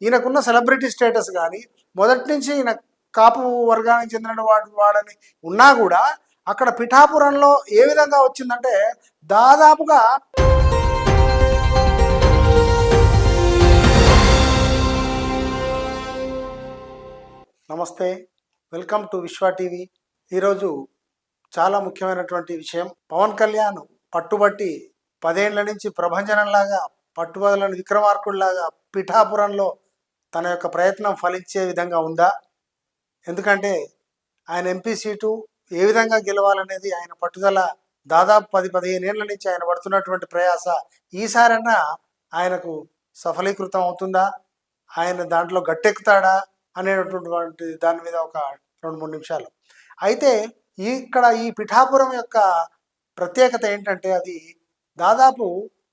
ఈయనకున్న celebrity status కానీ మొదటి నుంచి ఈయన కాపు వర్గానికి చెందిన వాడని ఉన్నా కూడా అక్కడ పిఠాపురంలో ఏ విధంగా వచ్చిందంటే దాదాపుగా నమస్తే, వెల్కమ్ టు విశ్వ టీవీ. ఈరోజు చాలా ముఖ్యమైనటువంటి విషయం. పవన్ కళ్యాణ్ పట్టుబట్టి 10 ఏళ్ల నుంచి ప్రభంజనంలాగా పట్టుబదలని విక్రమార్కుడిలాగా పిఠాపురంలో తన యొక్క ప్రయత్నం ఫలించే విధంగా ఉందా? ఎందుకంటే ఆయన ఎంపీ సీటు ఏ విధంగా గెలవాలనేది ఆయన పట్టుదల. దాదాపు 10-15 ఏళ్ల నుంచి ఆయన పడుతున్నటువంటి ప్రయాస ఈసారన్నా ఆయనకు సఫలీకృతం అవుతుందా, ఆయన దాంట్లో గట్టెక్కుతాడా అనేటటువంటి దాని మీద ఒక 2-3 నిమిషాలు. అయితే ఇక్కడ ఈ పిఠాపురం యొక్క ప్రత్యేకత ఏంటంటే అది దాదాపు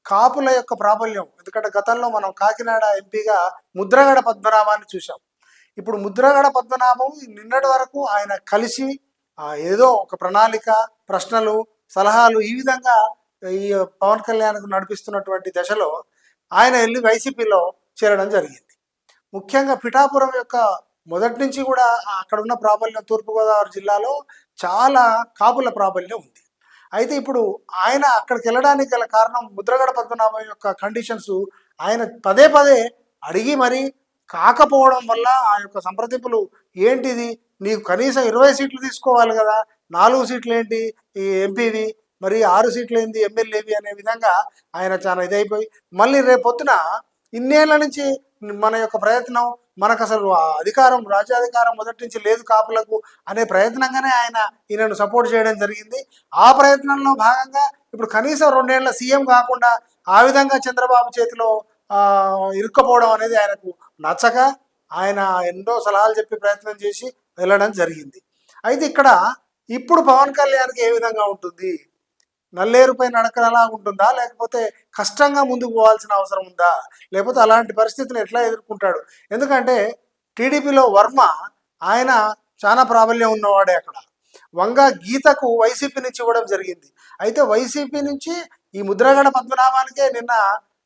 కాపుల యొక్క ప్రాబల్యం. ఎందుకంటే గతంలో మనం కాకినాడ ఎంపీగా ముద్రగడ పద్మనాభాన్ని చూసాం. ఇప్పుడు ముద్రగడ పద్మనాభం నిన్నటి వరకు ఆయన కలిసి ఏదో ఒక ప్రణాళిక, ప్రశ్నలు, సలహాలు ఈ విధంగా ఈ పవన్ కళ్యాణ్కు నడిపిస్తున్నటువంటి దశలో ఆయన వెళ్ళి వైసీపీలో చేరడం జరిగింది. ముఖ్యంగా పిఠాపురం యొక్క మొదటి నుంచి కూడా అక్కడ ఉన్న ప్రాబల్యం తూర్పుగోదావరి జిల్లాలో చాలా కాపుల ప్రాబల్యం ఉంది. అయితే ఇప్పుడు ఆయన అక్కడికి వెళ్ళడానికి గల కారణం ముద్రగడ పద్మనాభం యొక్క కండిషన్స్ ఆయన పదే పదే అడిగి మరీ కాకపోవడం వల్ల ఆ యొక్క సంప్రదింపులు ఏంటిది, నీకు కనీసం 20 సీట్లు తీసుకోవాలి కదా, 4 సీట్లు ఏంటి ఈ ఎంపీవి, మరి 6 సీట్లు ఏంటి ఎమ్మెల్యేవి అనే విధంగా ఆయన చాలా ఇదైపోయి మళ్ళీ రేపొద్దున ఇన్నేళ్ల నుంచి మన యొక్క ప్రయత్నం, మనకు అసలు అధికారం, రాజ్యాధికారం మొదటి నుంచి లేదు కాపులకు అనే ప్రయత్నంగానే ఆయన ఈయనను సపోర్ట్ చేయడం జరిగింది. ఆ ప్రయత్నంలో భాగంగా ఇప్పుడు కనీసం 2 ఏళ్ల సీఎం కాకుండా ఆ విధంగా చంద్రబాబు చేతిలో ఇరుక్కపోవడం అనేది ఆయనకు నచ్చక ఆయన ఎన్నో సలహాలు చెప్పి ప్రయత్నం చేసి వెళ్ళడం జరిగింది. అయితే ఇక్కడ ఇప్పుడు పవన్ కళ్యాణ్కి ఏ విధంగా ఉంటుంది, నల్లేరుపై నడకలా ఉంటుందా, లేకపోతే కష్టంగా ముందుకు పోవాల్సిన అవసరం ఉందా, లేకపోతే అలాంటి పరిస్థితిని ఎట్లా ఎదుర్కొంటాడు? ఎందుకంటే టీడీపీలో వర్మ ఆయన చాలా ప్రాబల్యం ఉన్నవాడే. అక్కడ వంగ గీతకు వైసీపీ నుంచి ఇవ్వడం జరిగింది. అయితే వైసీపీ నుంచి ఈ ముద్రగడ పద్మనాభానికే నిన్న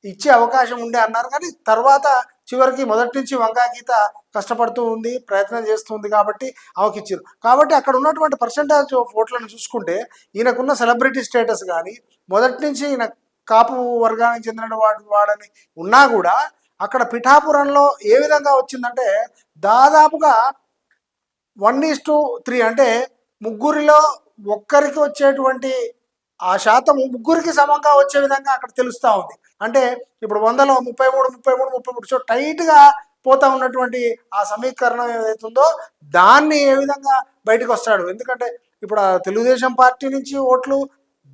ఇచ్చే అవకాశం ఉండే అన్నారు, కానీ తర్వాత చివరికి మొదటి నుంచి వంగా గీత కష్టపడుతూ ఉంది, ప్రయత్నం చేస్తుంది కాబట్టి ఆమెకి ఇచ్చారు. కాబట్టి అక్కడ ఉన్నటువంటి పర్సంటేజ్ ఆఫ్ ఓట్లను చూసుకుంటే ఈయనకున్న సెలబ్రిటీ స్టేటస్ కానీ మొదటి నుంచి ఈయన కాపు వర్గానికి చెందిన వాడని ఉన్నా కూడా అక్కడ పిఠాపురంలో ఏ విధంగా వచ్చిందంటే దాదాపుగా 1:3 అంటే ముగ్గురిలో ఒక్కరికి వచ్చేటువంటి ఆ శాతం ముగ్గురికి సమంగా వచ్చే విధంగా అక్కడ తెలుస్తూ ఉంది. అంటే ఇప్పుడు 100లో 33 సో టైట్గా పోతా ఉన్నటువంటి ఆ సమీకరణం ఏదైతుందో దాన్ని ఏ విధంగా బయటకు వస్తాడు. ఎందుకంటే ఇప్పుడు ఆ తెలుగుదేశం పార్టీ నుంచి ఓట్లు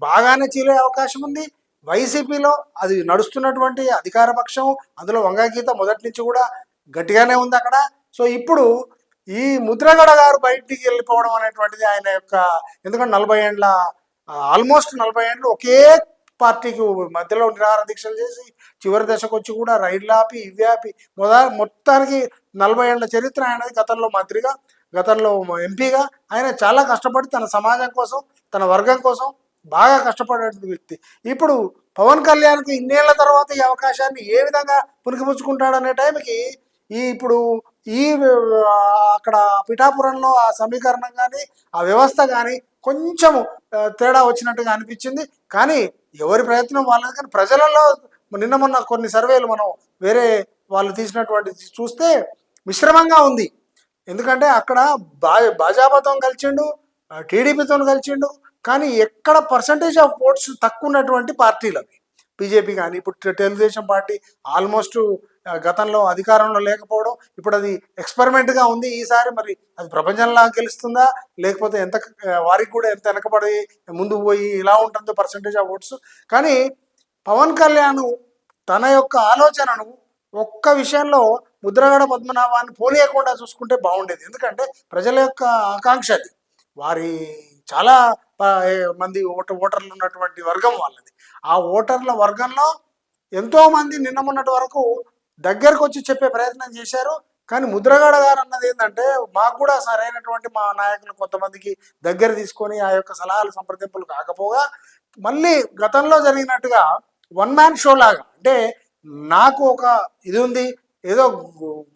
బాగానే చీలే అవకాశం ఉంది. వైసీపీలో అది నడుస్తున్నటువంటి అధికార పక్షం, అందులో వంగగీత మొదటి నుంచి కూడా గట్టిగానే ఉంది అక్కడ. సో ఇప్పుడు ఈ ముద్రగడ గారు బయటికి వెళ్ళిపోవడం అనేటువంటిది ఆయన యొక్క, ఎందుకంటే ఆల్మోస్ట్ 40 ఏళ్ళు ఒకే పార్టీకి మధ్యలో నిరాహార దీక్షలు చేసి చివరి దశకు వచ్చి కూడా రైళ్లాపి ఇవ్వాపి మొత్తానికి 40 ఏళ్ల చరిత్ర ఆయనది. గతంలో మంత్రిగా, గతంలో ఎంపీగా ఆయన చాలా కష్టపడి తన సమాజం కోసం, తన వర్గం కోసం బాగా కష్టపడే వ్యక్తి. ఇప్పుడు పవన్ కళ్యాణ్కి ఇన్నేళ్ల తర్వాత ఈ అవకాశాన్ని ఏ విధంగా పుణికిపుచ్చుకుంటాడనే టైంకి ఇప్పుడు అక్కడ పిఠాపురంలో ఆ సమీకరణం కానీ ఆ వ్యవస్థ కానీ కొంచెము తేడా వచ్చినట్టుగా అనిపించింది. కానీ ఎవరి ప్రయత్నం వాళ్ళది. కానీ ప్రజలలో నిన్న మొన్న కొన్ని సర్వేలు మనం వేరే వాళ్ళు తీసినటువంటి చూస్తే మిశ్రమంగా ఉంది. ఎందుకంటే అక్కడ భాజపాతో కలిసిండు, టీడీపీతో కలిసిండు, కానీ ఎక్కడ పర్సంటేజ్ ఆఫ్ ఓట్స్ తక్కువ ఉన్నటువంటి పార్టీలు అవి. బీజేపీ కానీ ఇప్పుడు తెలుగుదేశం పార్టీ ఆల్మోస్ట్ గతంలో అధికారంలో లేకపోవడం, ఇప్పుడు అది ఎక్స్పెరిమెంట్గా ఉంది. ఈసారి మరి అది ప్రపంచంలా గెలుస్తుందా, లేకపోతే ఎంత వారికి కూడా ఎంత వెనకబడి ముందుకు పోయి ఇలా ఉంటుందో పర్సంటేజ్ ఆఫ్ ఓట్స్. కానీ పవన్ కళ్యాణ్ తన యొక్క ఆలోచనను ఒక్క విషయంలో ముద్రగడ పద్మనాభాన్ని పోనీయకుండా చూసుకుంటే బాగుండేది. ఎందుకంటే ప్రజల యొక్క ఆకాంక్ష అది, వారి చాలా మంది ఓటర్లు ఉన్నటువంటి వర్గం వాళ్ళది. ఆ ఓటర్ల వర్గంలో ఎంతోమంది నిన్న మొన్నటి వరకు దగ్గరకు వచ్చి చెప్పే ప్రయత్నం చేశారు. కానీ ముద్రగడ గారు అన్నది ఏంటంటే మాకు కూడా సరైనటువంటి మా నాయకులు కొంతమందికి దగ్గర తీసుకొని ఆ యొక్క సలహాలు సంప్రదింపులు కాకపోగా మళ్ళీ గతంలో జరిగినట్టుగా 1 మ్యాన్ షో లాగా, అంటే నాకు ఒక ఇది ఉంది, ఏదో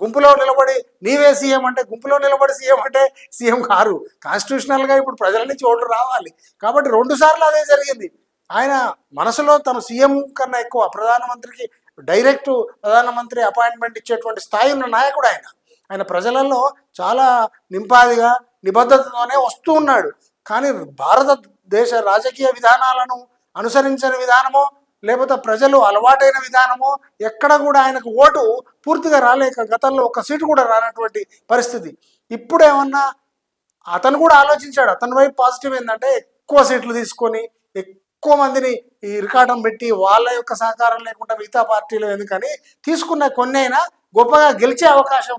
గుంపులో నిలబడి నీవే సీఎం అంటే, గుంపులో నిలబడి సీఎం అంటే సీఎం కారు. కాన్స్టిట్యూషనల్గా ఇప్పుడు ప్రజల నుంచి ఓట్లు రావాలి. కాబట్టి 2 సార్లు అదే జరిగింది. ఆయన మనసులో తను సీఎం కన్నా ఎక్కువ ప్రధానమంత్రికి డైరెక్ట్ ప్రధానమంత్రి అపాయింట్మెంట్ ఇచ్చేటువంటి స్థాయి ఉన్న నాయకుడు ఆయన. ఆయన ప్రజలలో చాలా నింపాదిగా నిబద్ధతతోనే వస్తూ ఉన్నాడు. కానీ భారతదేశ రాజకీయ విధానాలను అనుసరించని విధానమో, లేకపోతే ప్రజలు అలవాటైన విధానమో ఎక్కడ కూడా ఆయనకు ఓటు పూర్తిగా రాలేక గతంలో ఒక సీటు కూడా రానటువంటి పరిస్థితి. ఇప్పుడు ఏమన్నా అతను కూడా ఆలోచించాడు. అతని వైపు పాజిటివ్ ఏంటంటే ఎక్కువ సీట్లు తీసుకొని ఎక్కువ మందిని ఈ ఇరకాటం పెట్టి వాళ్ళ యొక్క సహకారం లేకుండా మిగతా పార్టీలు ఎందుకని తీసుకున్న కొన్ని అయినా గొప్పగా గెలిచే అవకాశం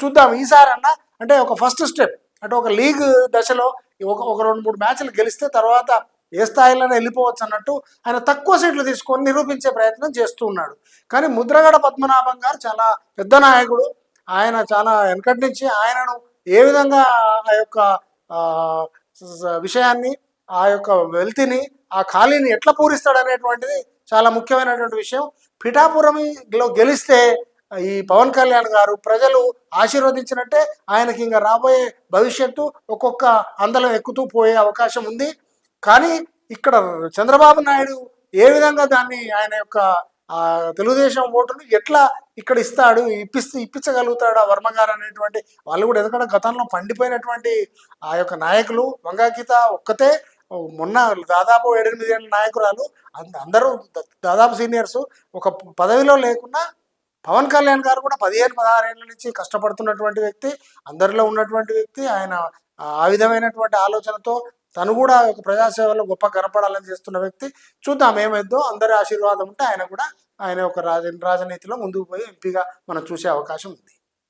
చూద్దాం ఈసారన్నా. అంటే ఒక ఫస్ట్ స్టెప్, అంటే ఒక లీగ్ దశలో ఒక 2-3 మ్యాచ్లు గెలిస్తే తర్వాత ఏ స్థాయిలోనే వెళ్ళిపోవచ్చు అన్నట్టు ఆయన తక్కువ సీట్లు తీసుకొని నిరూపించే ప్రయత్నం చేస్తూ ఉన్నాడు. కానీ ముద్రగడ పద్మనాభం గారు చాలా పెద్ద నాయకుడు. ఆయన చాలా వెనకటి నుంచి ఆయనను ఏ విధంగా ఆ యొక్క విషయాన్ని, ఆ యొక్క వెల్తిని, ఆ ఖాళీని ఎట్లా పూరిస్తాడనేటువంటిది చాలా ముఖ్యమైనటువంటి విషయం. పిఠాపురంలో గెలిస్తే ఈ పవన్ కళ్యాణ్ గారు ప్రజలు ఆశీర్వదించినట్టే. ఆయనకి ఇంకా రాబోయే భవిష్యత్తు ఒక్కొక్క అందలం ఎక్కుతూ పోయే అవకాశం ఉంది. కానీ ఇక్కడ చంద్రబాబు నాయుడు ఏ విధంగా దాన్ని ఆయన యొక్క తెలుగుదేశం ఓటును ఎట్లా ఇక్కడ ఇస్తాడు, ఇప్పించగలుగుతాడు ఆ వర్మ గారు అనేటువంటి వాళ్ళు కూడా. ఎందుకంటే గతంలో పండిపోయినటువంటి ఆ యొక్క నాయకులు, వంగాగీత ఒక్కతే మొన్న దాదాపు 7-8 ఏళ్ళ నాయకురాలు, అందరూ దాదాపు సీనియర్స్. ఒక పదవిలో లేకున్నా పవన్ కళ్యాణ్ గారు కూడా 15-16 ఏళ్ళ నుంచి కష్టపడుతున్నటువంటి వ్యక్తి, అందరిలో ఉన్నటువంటి వ్యక్తి. ఆయన ఆ విధమైనటువంటి ఆలోచనతో తను కూడా ఒక ప్రజాసేవలో గొప్ప కనపడాలని చేస్తున్న వ్యక్తి. చూద్దాం ఏమైందో. అందరి ఆశీర్వాదం ఉంటే ఆయన కూడా ఆయన ఒక రాజనీతిలో ముందుకు పోయి ఎంపీగా మనం చూసే అవకాశం ఉంది.